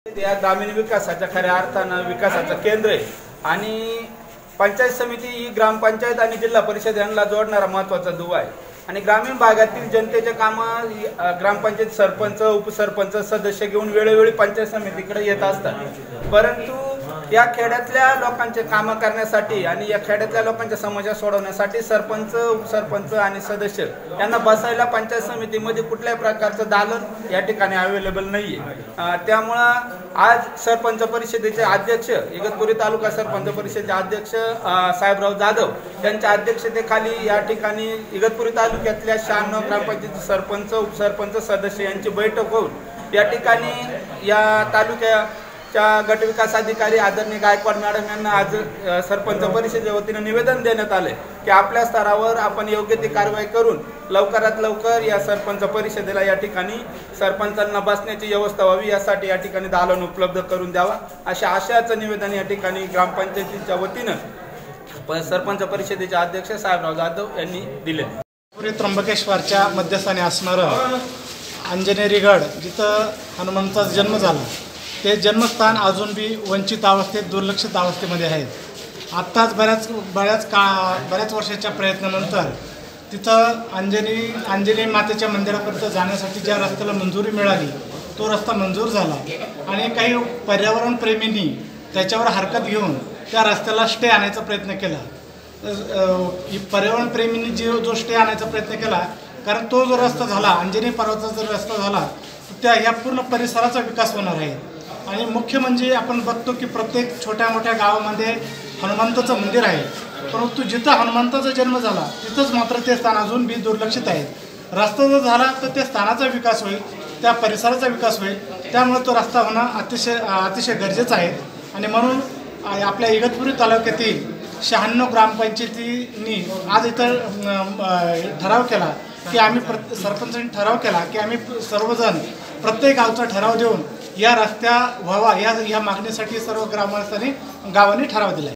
या ग्रामीण विकासाच्या खऱ्या अर्थानं विकासाचं केंद्र आहे आणि पंचायत समिती ही ग्रामपंचायत आणि जिल्हा परिषद यांना जोडणारा महत्त्वाचा दुवा आहे आणि ग्रामीण भागातील जनतेचे कामं ग्रामपंचायत सरपंच उपसरपंच सदस्य घेऊन वेळोवेळी पंचायत समितीकडे येत असतात। परंतु या खेड्यातल्या लोकांचे कामं करण्यासाठी आणि या खेड्यातल्या लोकांच्या समस्या सोडवण्यासाठी सरपंच उपसरपंच आणि सदस्य यांना बसायला पंचायत समितीमध्ये कुठल्याही प्रकारचं दालन या ठिकाणी अवेलेबल नाही आहे। त्यामुळं आज सरपंच परिषदेचे अध्यक्ष इगतपुरी तालुका सरपंच परिषदेचे अध्यक्ष साहेबराव जाधव यांच्या अध्यक्षतेखाली या ठिकाणी इगतपुरी तालुक्यातल्या 96 ग्रामपंचायत सरपंच उपसरपंच सदस्य यांची बैठक होऊन या ठिकाणी या तालुक्याच्या गट विकास अधिकारी आदरणीय गायकवाड मॅडम यांना आज सरपंच परिषदेच्या वतीने निवेदन देण्यात आले की आपल्या स्तरावर आपण योग्य ती कारवाई करून लवकरात लवकर या सरपंच परिषदेला या ठिकाणी सरपंचांना बसण्याची व्यवस्था व्हावी यासाठी या ठिकाणी दालन उपलब्ध करून द्यावा अशा आशयाचं निवेदन या ठिकाणी ग्रामपंचायतीच्या वतीनं सरपंच परिषदेचे अध्यक्ष साहेबराव जाधव यांनी दिले। त्र्यंबकेश्वरच्या मध्यस्थानी असणारं अंजनेरीगड जिथं हनुमंताचा जन्म झाला ते जन्मस्थान अजून बी वंचित अवस्थेत दुर्लक्षित अवस्थेमध्ये आहेत। आत्ताच बऱ्याच वर्षाच्या प्रयत्नानंतर तिथं अंजनी मातेच्या मंदिरापर्यंत जाण्यासाठी ज्या रस्त्याला मंजुरी मिळाली तो रस्ता मंजूर झाला आणि काही पर्यावरण प्रेमींनी त्याच्यावर हरकत घेऊन त्या रस्त्याला स्टे आणायचा प्रयत्न केला। पर्यावरण प्रेमींनी जो स्टे आणायचा प्रयत्न केला कारण तो जो रस्ता झाला अंजनी पर्वताचा जर रस्ता झाला तर ह्या पूर्ण परिसराचा विकास होणार आहे। आणि मुख्य म्हणजे आपण बघतो की प्रत्येक छोट्या मोठ्या गावामध्ये हनुमंताचं मंदिर आहे परंतु जिथं हनुमंताचा जन्म झाला तिथंच मात्र ते स्थान अजून बी दुर्लक्षित आहे। रस्ता जर झाला तर त्या स्थानाचा विकास होईल त्या परिसराचा विकास होईल त्यामुळे तो रस्ता होणं अतिशय गरजेचं आहे। आणि म्हणून आपल्या इगतपुरी तालुक्यातील 96 ग्रामपंचायतींनी आज इथं ठराव केला की आम्ही सरपंचांनी ठराव केला की आम्ही सर्वजण प्रत्येक गावचा ठराव देऊन या रस्त्या व्हावा या मागणीसाठी सर्व गावांनी ठराव दिला।